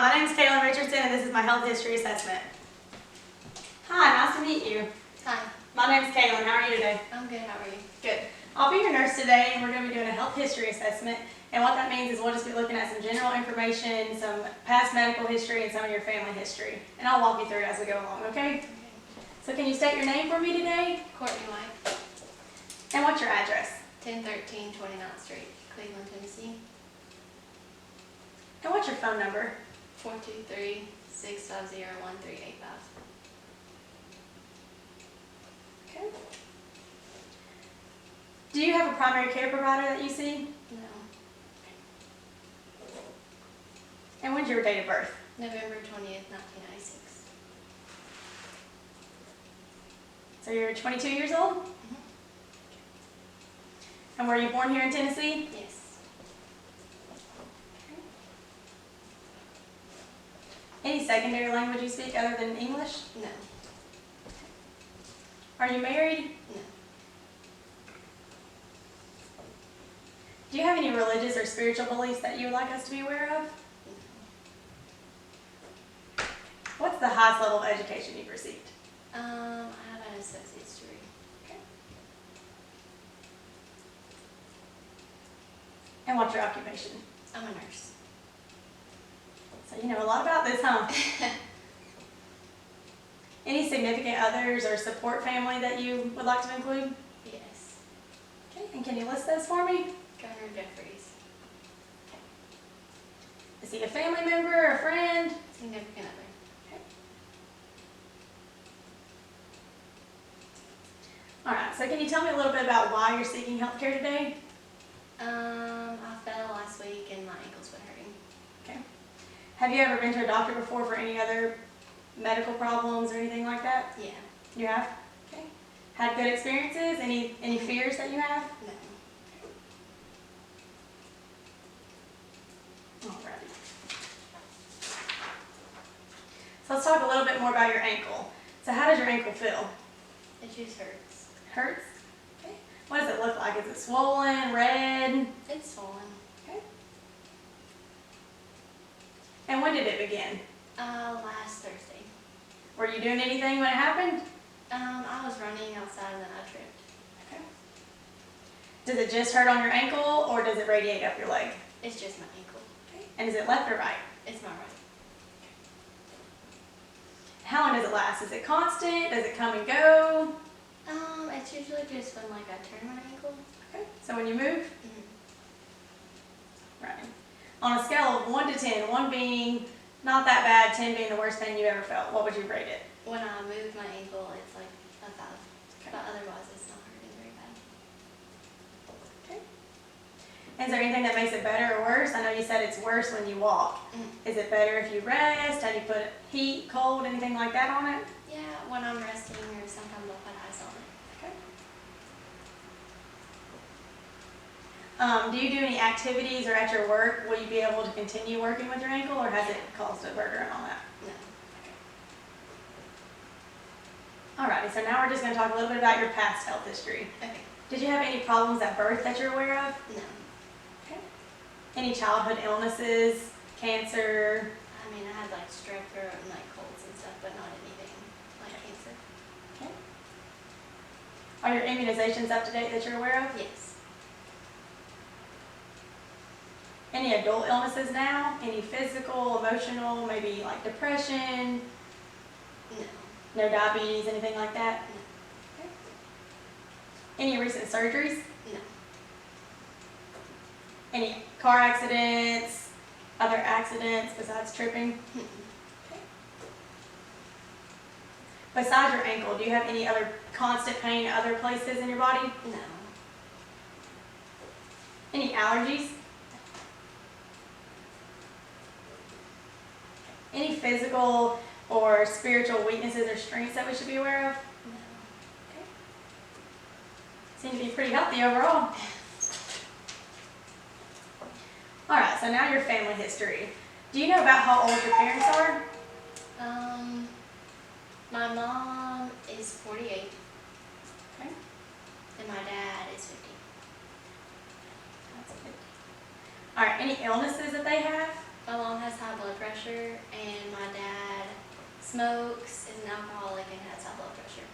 my name is Calyn Richardson and this is my health history assessment. Hi, nice to meet you. Hi. My name is Calyn. How are you today? I'm good. How are you? Good. I'll be your nurse today and we're going to be doing a health history assessment. And what that means is we'll just be looking at some general information, some past medical history, and some of your family history. And I'll walk you through it as we go along, okay? So can you state your name for me today? Courtney White. And what's your address? 1013 29th Street, Cleveland, Tennessee. And what's your phone number? 423-650-1385. Okay. Do you have a primary care provider that you see? No. And when's your date of birth? November 20th, 1996. So you're 22 years old? Mm-hmm. And were you born here in Tennessee? Yes. Any secondary language you speak other than English? No. Are you married? No. Do you have any religious or spiritual beliefs that you would like us to be aware of? No. What's the highest level of education you've received? I have an associate's degree. Okay. And what's your occupation? I'm a nurse. So you know a lot about this, huh? Any significant others or support family that you would like to include? Yes. Okay, and can you list those for me? Governor Jeffries. Is he a family member, a friend? Significant other. Okay. All right, so can you tell me a little bit about why you're seeking health care today? I fell last week and my ankle's been hurting. Okay. Have you ever been to a doctor before for any other medical problems or anything like that? Yeah. You have? Okay. Had good experiences? Any fears that you have? No. Alrighty. So let's talk a little bit more about your ankle. So how does your ankle feel? It just hurts. Hurts? Okay. What does it look like? Is it swollen, red? It's swollen. Okay. And when did it begin? Last Thursday. Were you doing anything when it happened? I was running outside and then I tripped. Okay. Does it just hurt on your ankle or does it radiate up your leg? It's just my ankle. Okay. And is it left or right? It's my right. How long does it last? Is it constant? Does it come and go? It's usually just when like I turn my ankle. Okay. So when you move? Mm-hmm. Right. On a scale of 1 to 10, 1 being not that bad, 10 being the worst pain you ever felt, what would you rate it? When I move my ankle, it's like a 5. Okay. But otherwise, it's not hurting very bad. Okay. And is there anything that makes it better or worse? I know you said it's worse when you walk. Mm-hmm. Is it better if you rest? Have you put heat, cold, anything like that on it? Yeah, when I'm resting or sometimes I'll put ice on it. Okay. Do you do any activities or at your work? Will you be able to continue working with your ankle or has it caused a burger and all that? No. Alrighty, so now we're just going to talk a little bit about your past health history. Okay. Did you have any problems at birth that you're aware of? No. Okay. Any childhood illnesses, cancer? I mean, I had like strep throat and like colds and stuff, but not anything like cancer. Okay. Are your immunizations up to date that you're aware of? Yes. Any adult illnesses now? Any physical, emotional, maybe like depression? No. No diabetes, anything like that? No. Okay. Any recent surgeries? No. Any car accidents, other accidents besides tripping? Mm-mm. Okay. Besides your ankle, do you have any other constant pain other places in your body? No. Any allergies? Any physical or spiritual weaknesses or strengths that we should be aware of? No. Okay. Seem to be pretty healthy overall. Alright, so now your family history. Do you know about how old your parents are? My mom is 48 Okay. and my dad is 50. That's good. Alright, any illnesses that they have? My mom has high blood pressure smokes, is an alcoholic, and has high blood pressure.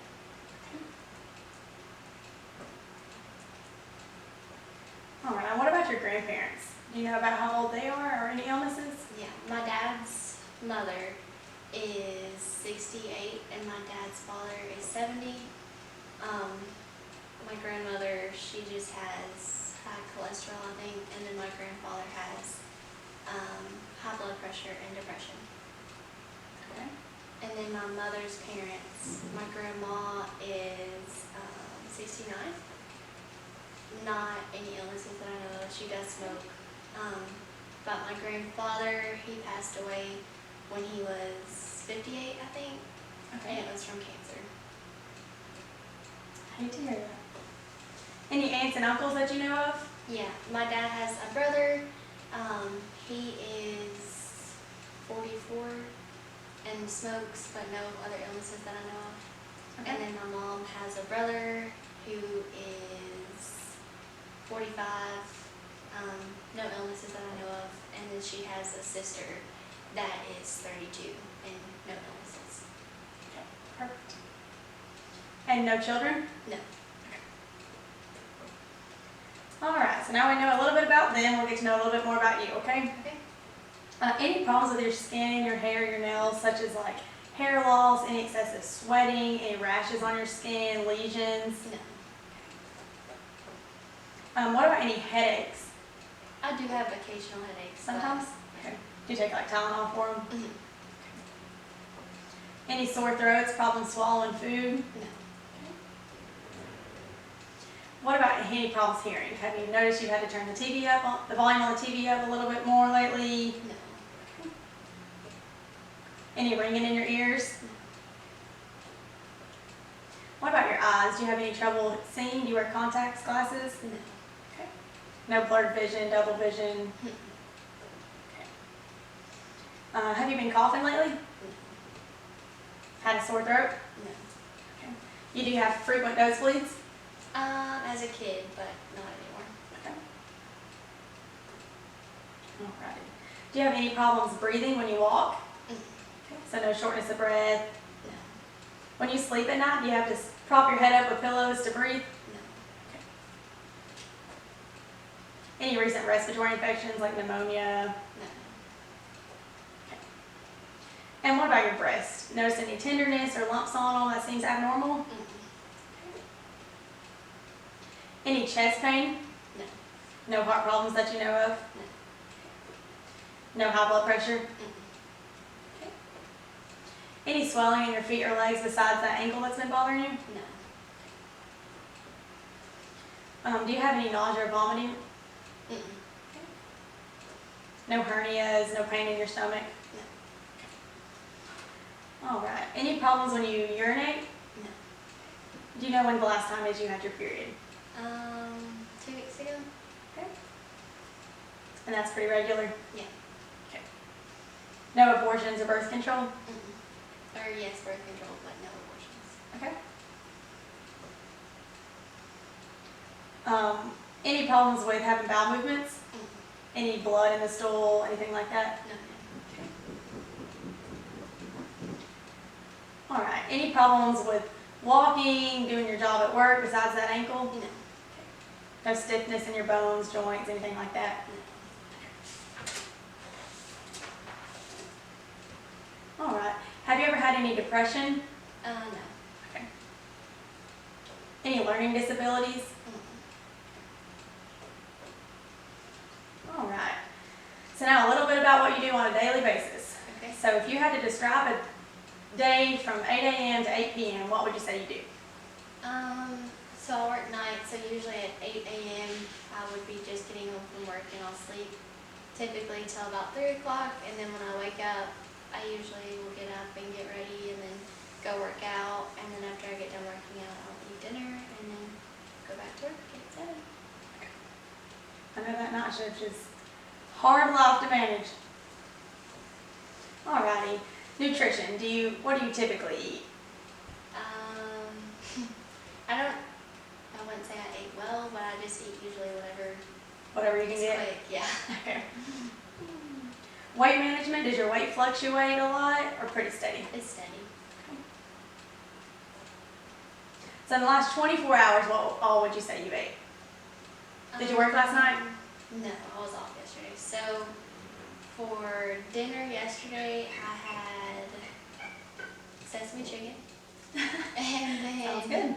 All right, what about your grandparents? Do you know about how old they are or any illnesses? Yeah, my dad's mother is 68 and my dad's father is 70. My grandmother, she just has high cholesterol, I think, and then my grandfather has high blood pressure and depression. Okay. And then my mother's parents, my grandma is 69. Not any illnesses that I know of. She does smoke. But my grandfather, he passed away when he was 58, I think, and it was from cancer. I hate to hear that. Any aunts and uncles that you know of? Yeah, my dad has a brother. He is 44 and smokes, but no other illnesses that I know of. Okay. And then my mom has a brother who is 45, no illnesses that I know of, and then she has a sister that is 32 and no illnesses. Okay, perfect. And no children? No. All right, so now we know a little bit about them. We'll get to know a little bit more about you, okay? Okay. Any problems with your skin, your hair, your nails, such as like hair loss, any excessive sweating, any rashes on your skin, lesions? No. What about any headaches? I do have occasional headaches. Sometimes? Okay. Do you take like Tylenol for them? Mhm. Any sore throats, problems swallowing food? No. What about any problems hearing? Have you noticed you've had to turn the TV up, the volume on the TV up a little bit more lately? No. Any ringing in your ears? No. What about your eyes? Do you have any trouble seeing? Do you wear contacts, glasses? No. Okay. No blurred vision, double vision? Mhm. Okay. Have you been coughing lately? No. Had a sore throat? No. Okay. You do have frequent nosebleeds? As a kid, but not anymore. Okay. All right. Do you have any problems breathing when you walk? Mhm. Okay. So no shortness of breath? No. When you sleep at night, do you have to prop your head up with pillows to breathe? No. Any recent respiratory infections like pneumonia? No. And what about your breast? Notice any tenderness or lumps on them that seems abnormal? Mhm. Any chest pain? No. No heart problems that you know of? No. No high blood pressure? Mhm. Any swelling in your feet or legs besides that ankle that's been bothering you? No. Do you have any nausea or vomiting? Mhm. No hernias, no pain in your stomach? All right. Any problems when you urinate? No. Do you know when the last time is you had your period? 2 weeks ago? And that's pretty regular? Yeah. Okay. No abortions or birth control? Mm-hmm. Or yes, birth control, but no abortions. Okay. Any problems with having bowel movements? Mm-hmm. Any blood in the stool, anything like that? No. All right. Any problems with walking, doing your job at work besides that ankle? No. No stiffness in your bones, joints, anything like that? No. All right. Have you ever had any depression? No. Okay. Any learning disabilities? Mm-hmm. All right. So now a little bit about what you do on a daily basis. Okay. So if you had to describe a day from 8 a.m. to 8 p.m., what would you say you do? So I work nights, so usually at 8 a.m. I would be just getting home from work and I'll sleep typically till about 3 o'clock, and then when I wake up, I usually will get up and get ready and then go work out, and then after I get done working out, I'll eat dinner and then go back to work at 7. I know that night shift is hard life to manage. Alrighty. Nutrition. What do you typically eat? I wouldn't say I ate well, but I just eat usually whatever Whatever you can is get. quick. Yeah. Okay. Weight management, does your weight fluctuate a lot or pretty steady? It's steady. So in the last 24 hours, what all would you say you ate? Did you work last night? No, I was off yesterday. So for dinner yesterday, I had sesame chicken. And then Sounds good.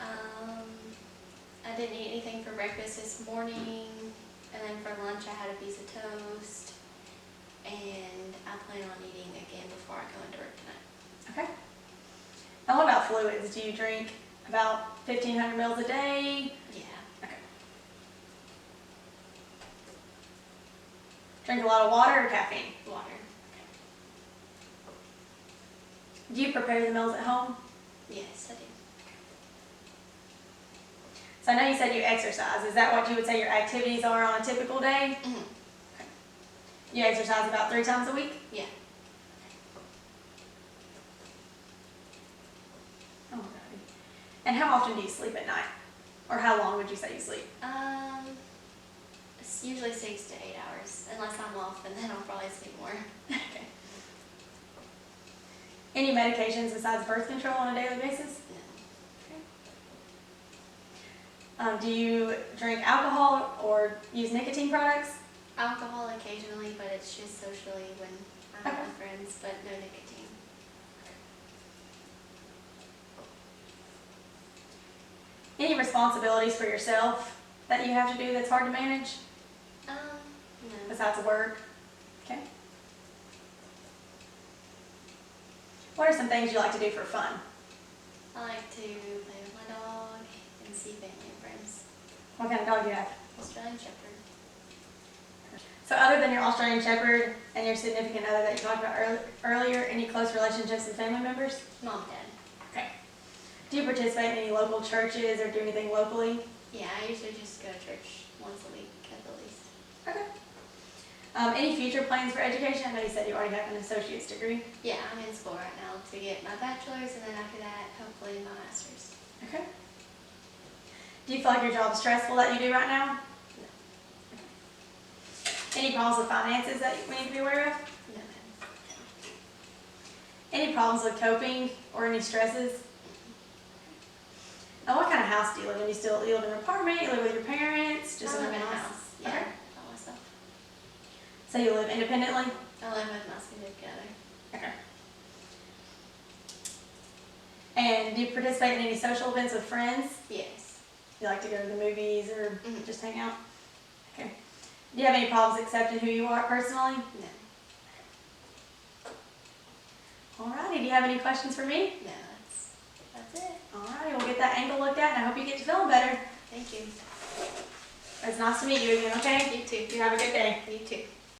I didn't eat anything for breakfast this morning, and then for lunch I had a piece of toast, and I plan on eating again before I go into work tonight. Okay. And what about fluids? Do you drink about 1,500 mils a day? Yeah. Okay. Drink a lot of water or caffeine? Water. Do you prepare the meals at home? Yes, I do. So I know you said you exercise. Is that what you would say your activities are on a typical day? Mm-hmm. You exercise about 3 times a week? Yeah. Oh, God. And how often do you sleep at night? Or how long would you say you sleep? It's usually 6 to 8 hours, unless I'm off, and then I'll probably sleep more. Okay. Any medications besides birth control on a daily basis? No. Do you drink alcohol or use nicotine products? Alcohol occasionally, but it's just socially when I'm Okay. with friends, but no nicotine. Any responsibilities for yourself that you have to do that's hard to manage No. besides work? Okay. What are some things you like to do for fun? I like to play with my dog and see family and friends. What kind of dog do you have? Australian Shepherd. So other than your Australian Shepherd and your significant other that you talked about earlier, any close relationships with family members? Mom, Dad. Okay. Do you participate in any local churches or do anything locally? Yeah, I usually just go to church once a week at the least. Okay. Any future plans for education? I know you said you already have an associate's degree. Yeah, I'm in school right now to get my bachelor's, and then after that, hopefully my master's. Okay. Do you feel like your job is stressful that you do right now? No. Any problems with finances that we need to be aware of? No, ma'am. Any problems with coping or any stresses? And what kind of house do you live in? You live in an apartment? You live with your parents? Just I in live a in a house? house. Yeah, Okay. by myself. So you live independently? I live with my significant other. Okay. And do you participate in any social events with friends? Yes. You like to go to the movies or Mhm. just hang out? Okay. Do you have any problems accepting who you are personally? No. Alrighty, do you have any questions for me? No, that's it. Alrighty, we'll get that ankle looked at and I hope you get to feeling better. Thank you. It's nice to meet you again, okay? You too. You have a good day. You too.